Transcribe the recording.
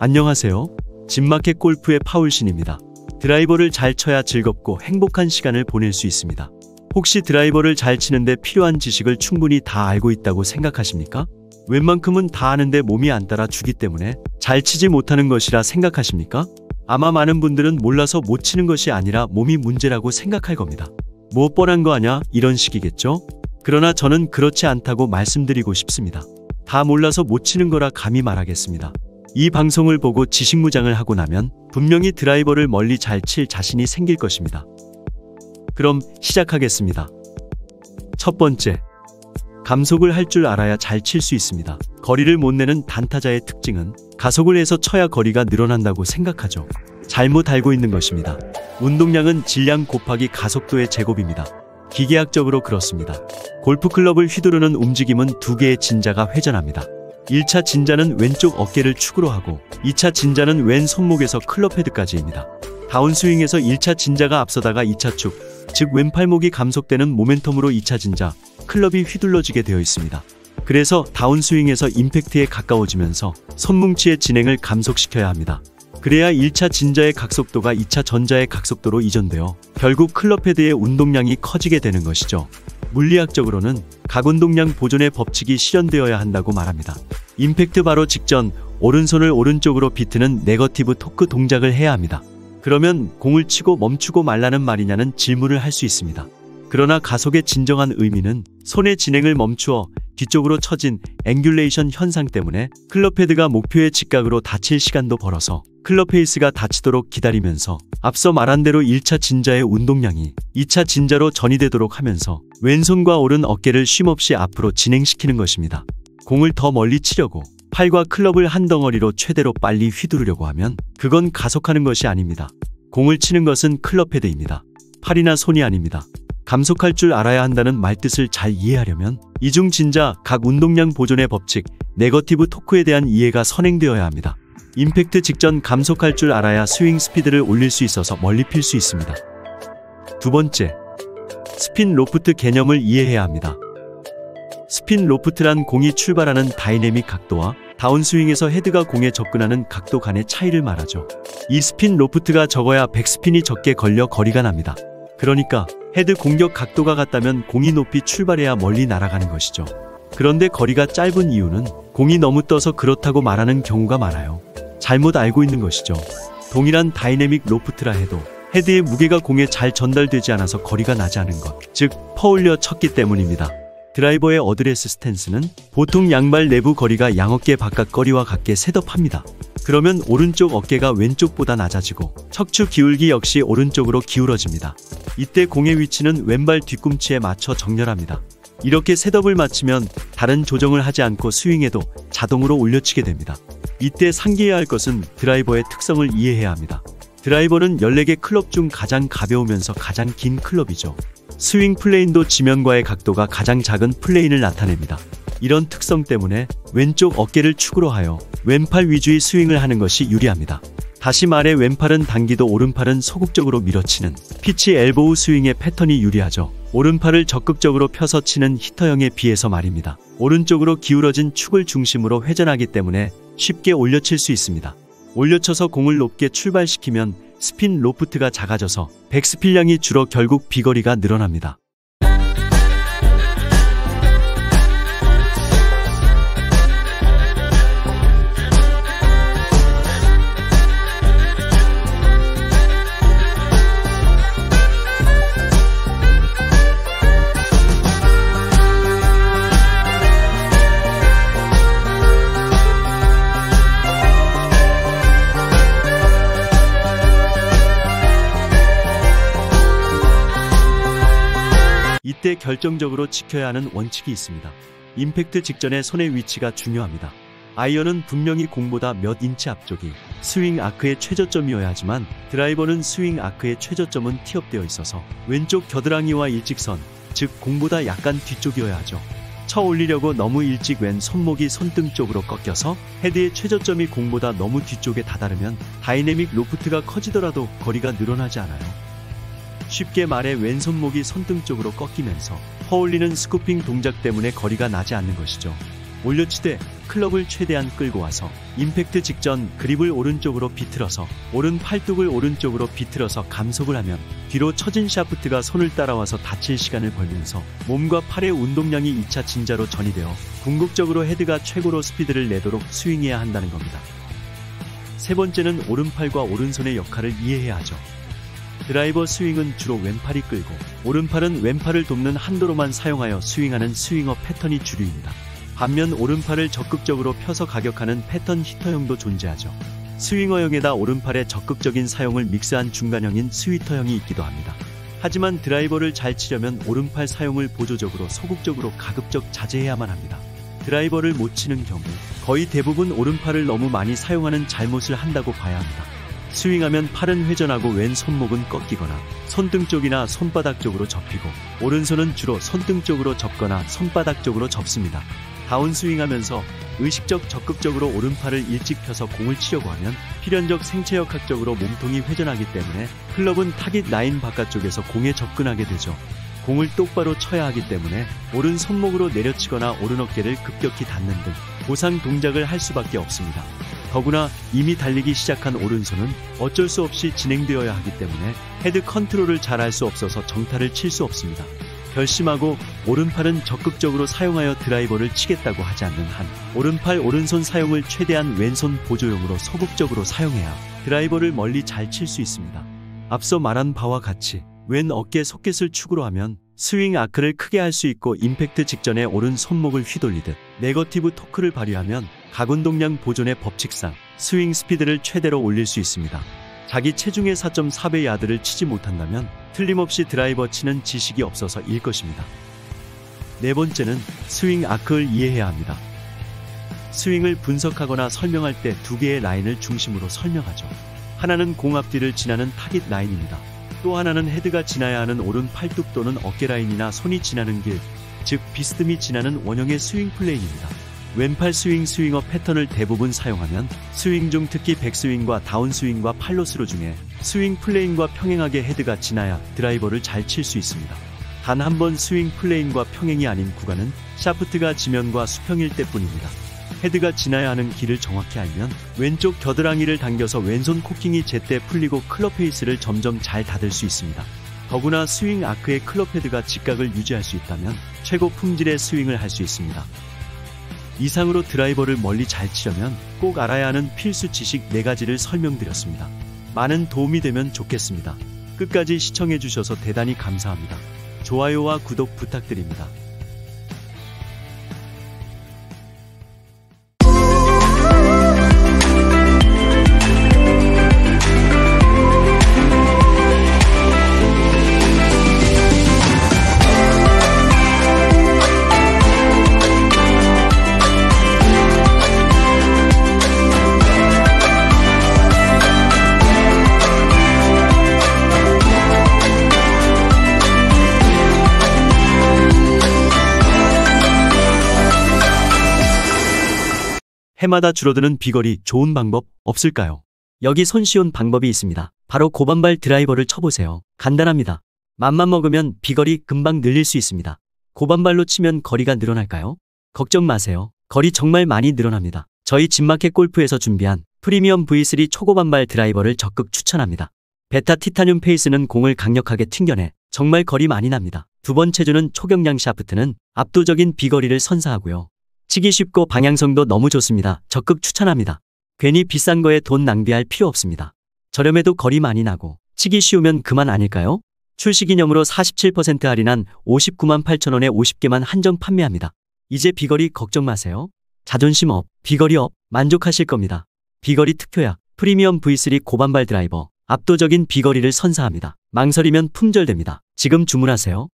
안녕하세요. 진마켓 골프의 파울신입니다. 드라이버를 잘 쳐야 즐겁고 행복한 시간을 보낼 수 있습니다. 혹시 드라이버를 잘 치는데 필요한 지식을 충분히 다 알고 있다고 생각하십니까? 웬만큼은 다 아는데 몸이 안 따라주기 때문에 잘 치지 못하는 것이라 생각하십니까? 아마 많은 분들은 몰라서 못 치는 것이 아니라 몸이 문제라고 생각할 겁니다. 뭐 뻔한 거 아냐? 이런 식이겠죠? 그러나 저는 그렇지 않다고 말씀드리고 싶습니다. 다 몰라서 못 치는 거라 감히 말하겠습니다. 이 방송을 보고 지식무장을 하고 나면 분명히 드라이버를 멀리 잘 칠 자신이 생길 것입니다. 그럼 시작하겠습니다. 첫 번째, 감속을 할 줄 알아야 잘 칠 수 있습니다. 거리를 못 내는 단타자의 특징은 가속을 해서 쳐야 거리가 늘어난다고 생각하죠. 잘못 알고 있는 것입니다. 운동량은 질량 곱하기 가속도의 제곱입니다. 기계학적으로 그렇습니다. 골프클럽을 휘두르는 움직임은 두 개의 진자가 회전합니다. 1차 진자는 왼쪽 어깨를 축으로 하고 2차 진자는 왼 손목에서 클럽 헤드까지입니다. 다운스윙에서 1차 진자가 앞서다가 2차 축, 즉 왼팔목이 감속되는 모멘텀으로 2차 진자, 클럽이 휘둘러지게 되어 있습니다. 그래서 다운스윙에서 임팩트에 가까워지면서 손뭉치의 진행을 감속시켜야 합니다. 그래야 1차 진자의 각속도가 2차 전자의 각속도로 이전되어 결국 클럽 헤드의 운동량이 커지게 되는 것이죠. 물리학적으로는 각운동량 보존의 법칙이 실현되어야 한다고 말합니다. 임팩트 바로 직전 오른손을 오른쪽으로 비트는 네거티브 토크 동작을 해야 합니다. 그러면 공을 치고 멈추고 말라는 말이냐는 질문을 할 수 있습니다. 그러나 가속의 진정한 의미는 손의 진행을 멈추어 뒤쪽으로 처진 앵귤레이션 현상 때문에 클럽 헤드가 목표의 직각으로 닫힐 시간도 벌어서 클럽 페이스가 닫히도록 기다리면서 앞서 말한 대로 1차 진자의 운동량이 2차 진자로 전이되도록 하면서 왼손과 오른 어깨를 쉼없이 앞으로 진행시키는 것입니다. 공을 더 멀리 치려고 팔과 클럽을 한 덩어리로 최대로 빨리 휘두르려고 하면 그건 가속하는 것이 아닙니다. 공을 치는 것은 클럽 헤드입니다. 팔이나 손이 아닙니다. 감속할 줄 알아야 한다는 말뜻을 잘 이해하려면 이중 진자, 각 운동량 보존의 법칙, 네거티브 토크에 대한 이해가 선행되어야 합니다. 임팩트 직전 감속할 줄 알아야 스윙 스피드를 올릴 수 있어서 멀리 필 수 있습니다. 두 번째, 스핀 로프트 개념을 이해해야 합니다. 스핀 로프트란 공이 출발하는 다이내믹 각도와 다운스윙에서 헤드가 공에 접근하는 각도 간의 차이를 말하죠. 이 스핀 로프트가 적어야 백스핀이 적게 걸려 거리가 납니다. 그러니까 헤드 공격 각도가 같다면 공이 높이 출발해야 멀리 날아가는 것이죠. 그런데 거리가 짧은 이유는 공이 너무 떠서 그렇다고 말하는 경우가 많아요. 잘못 알고 있는 것이죠. 동일한 다이내믹 로프트라 해도 헤드의 무게가 공에 잘 전달되지 않아서 거리가 나지 않은 것, 즉 퍼올려 쳤기 때문입니다. 드라이버의 어드레스 스탠스는 보통 양발 내부 거리가 양어깨 바깥 거리와 같게 셋업합니다. 그러면 오른쪽 어깨가 왼쪽보다 낮아지고 척추 기울기 역시 오른쪽으로 기울어집니다. 이때 공의 위치는 왼발 뒤꿈치에 맞춰 정렬합니다. 이렇게 셋업을 마치면 다른 조정을 하지 않고 스윙에도 자동으로 올려치게 됩니다. 이때 상기해야 할 것은 드라이버의 특성을 이해해야 합니다. 드라이버는 14개 클럽 중 가장 가벼우면서 가장 긴 클럽이죠. 스윙 플레인도 지면과의 각도가 가장 작은 플레인을 나타냅니다. 이런 특성 때문에 왼쪽 어깨를 축으로 하여 왼팔 위주의 스윙을 하는 것이 유리합니다. 다시 말해 왼팔은 당기도 오른팔은 소극적으로 밀어치는 피치 엘보우 스윙의 패턴이 유리하죠. 오른팔을 적극적으로 펴서 치는 히터형에 비해서 말입니다. 오른쪽으로 기울어진 축을 중심으로 회전하기 때문에 쉽게 올려칠 수 있습니다. 올려쳐서 공을 높게 출발시키면 스핀 로프트가 작아져서 백스핀량이 줄어 결국 비거리가 늘어납니다. 이때 결정적으로 지켜야 하는 원칙이 있습니다. 임팩트 직전의 손의 위치가 중요합니다. 아이언은 분명히 공보다 몇 인치 앞쪽이 스윙 아크의 최저점이어야 하지만 드라이버는 스윙 아크의 최저점은 티업되어 있어서 왼쪽 겨드랑이와 일직선, 즉 공보다 약간 뒤쪽이어야 하죠. 쳐 올리려고 너무 일찍 왼 손목이 손등 쪽으로 꺾여서 헤드의 최저점이 공보다 너무 뒤쪽에 다다르면 다이내믹 로프트가 커지더라도 거리가 늘어나지 않아요. 쉽게 말해 왼손목이 손등 쪽으로 꺾이면서 퍼올리는 스쿠핑 동작 때문에 거리가 나지 않는 것이죠. 올려치되 클럽을 최대한 끌고 와서 임팩트 직전 그립을 오른쪽으로 비틀어서 오른 팔뚝을 오른쪽으로 비틀어서 감속을 하면 뒤로 처진 샤프트가 손을 따라와서 다칠 시간을 벌면서 몸과 팔의 운동량이 2차 진자로 전이되어 궁극적으로 헤드가 최고로 스피드를 내도록 스윙해야 한다는 겁니다. 세 번째는 오른팔과 오른손의 역할을 이해해야 하죠. 드라이버 스윙은 주로 왼팔이 끌고 오른팔은 왼팔을 돕는 한도로만 사용하여 스윙하는 스윙어 패턴이 주류입니다. 반면 오른팔을 적극적으로 펴서 가격하는 패턴 히터형도 존재하죠. 스윙어형에다 오른팔의 적극적인 사용을 믹스한 중간형인 스위터형이 있기도 합니다. 하지만 드라이버를 잘 치려면 오른팔 사용을 보조적으로 소극적으로 가급적 자제해야만 합니다. 드라이버를 못 치는 경우 거의 대부분 오른팔을 너무 많이 사용하는 잘못을 한다고 봐야 합니다. 스윙하면 팔은 회전하고 왼 손목은 꺾이거나 손등 쪽이나 손바닥 쪽으로 접히고 오른손은 주로 손등 쪽으로 접거나 손바닥 쪽으로 접습니다. 다운스윙하면서 의식적 적극적으로 오른팔을 일찍 펴서 공을 치려고 하면 필연적 생체역학적으로 몸통이 회전하기 때문에 클럽은 타깃 라인 바깥쪽에서 공에 접근하게 되죠. 공을 똑바로 쳐야 하기 때문에 오른 손목으로 내려치거나 오른 어깨를 급격히 닿는 등 보상 동작을 할 수밖에 없습니다. 더구나 이미 달리기 시작한 오른손은 어쩔 수 없이 진행되어야 하기 때문에 헤드 컨트롤을 잘 할 수 없어서 정타를 칠 수 없습니다. 결심하고 오른팔은 적극적으로 사용하여 드라이버를 치겠다고 하지 않는 한 오른팔 오른손 사용을 최대한 왼손 보조용으로 소극적으로 사용해야 드라이버를 멀리 잘 칠 수 있습니다. 앞서 말한 바와 같이 왼 어깨 소켓을 축으로 하면 스윙 아크를 크게 할 수 있고 임팩트 직전에 오른 손목을 휘돌리듯 네거티브 토크를 발휘하면 각운동량 보존의 법칙상 스윙 스피드를 최대로 올릴 수 있습니다. 자기 체중의 4.4배 야드를 치지 못한다면 틀림없이 드라이버 치는 지식이 없어서 일 것입니다. 네 번째는 스윙 아크를 이해해야 합니다. 스윙을 분석하거나 설명할 때 두 개의 라인을 중심으로 설명하죠. 하나는 공 앞뒤를 지나는 타깃 라인입니다. 또 하나는 헤드가 지나야 하는 오른 팔뚝 또는 어깨 라인이나 손이 지나는 길, 즉 비스듬히 지나는 원형의 스윙 플레인입니다. 왼팔 스윙어 패턴을 대부분 사용하면 스윙 중 특히 백스윙과 다운스윙과 팔로스루 중에 스윙 플레인과 평행하게 헤드가 지나야 드라이버를 잘 칠 수 있습니다. 단 한 번 스윙 플레인과 평행이 아닌 구간은 샤프트가 지면과 수평일 때뿐입니다. 헤드가 지나야 하는 길을 정확히 알면 왼쪽 겨드랑이를 당겨서 왼손 코킹이 제때 풀리고 클럽 페이스를 점점 잘 닫을 수 있습니다. 더구나 스윙 아크의 클럽 헤드가 직각을 유지할 수 있다면 최고 품질의 스윙을 할 수 있습니다. 이상으로 드라이버를 멀리 잘 치려면 꼭 알아야 하는 필수 지식 4가지를 설명드렸습니다. 많은 도움이 되면 좋겠습니다. 끝까지 시청해주셔서 대단히 감사합니다. 좋아요와 구독 부탁드립니다. 해마다 줄어드는 비거리 좋은 방법 없을까요? 여기 손쉬운 방법이 있습니다. 바로 고반발 드라이버를 쳐보세요. 간단합니다. 맘만 먹으면 비거리 금방 늘릴 수 있습니다. 고반발로 치면 거리가 늘어날까요? 걱정 마세요. 거리 정말 많이 늘어납니다. 저희 진마켓 골프에서 준비한 프리미엄 V3 초고반발 드라이버를 적극 추천합니다. 베타 티타늄 페이스는 공을 강력하게 튕겨내 정말 거리 많이 납니다. 두 번째 주는 초경량 샤프트는 압도적인 비거리를 선사하고요. 치기 쉽고 방향성도 너무 좋습니다. 적극 추천합니다. 괜히 비싼 거에 돈 낭비할 필요 없습니다. 저렴해도 거리 많이 나고 치기 쉬우면 그만 아닐까요? 출시 기념으로 47% 할인한 59만 8천원에 50개만 한정 판매합니다. 이제 비거리 걱정 마세요. 자존심 업, 비거리 업, 만족하실 겁니다. 비거리 특효약, 프리미엄 V3 고반발 드라이버, 압도적인 비거리를 선사합니다. 망설이면 품절됩니다. 지금 주문하세요.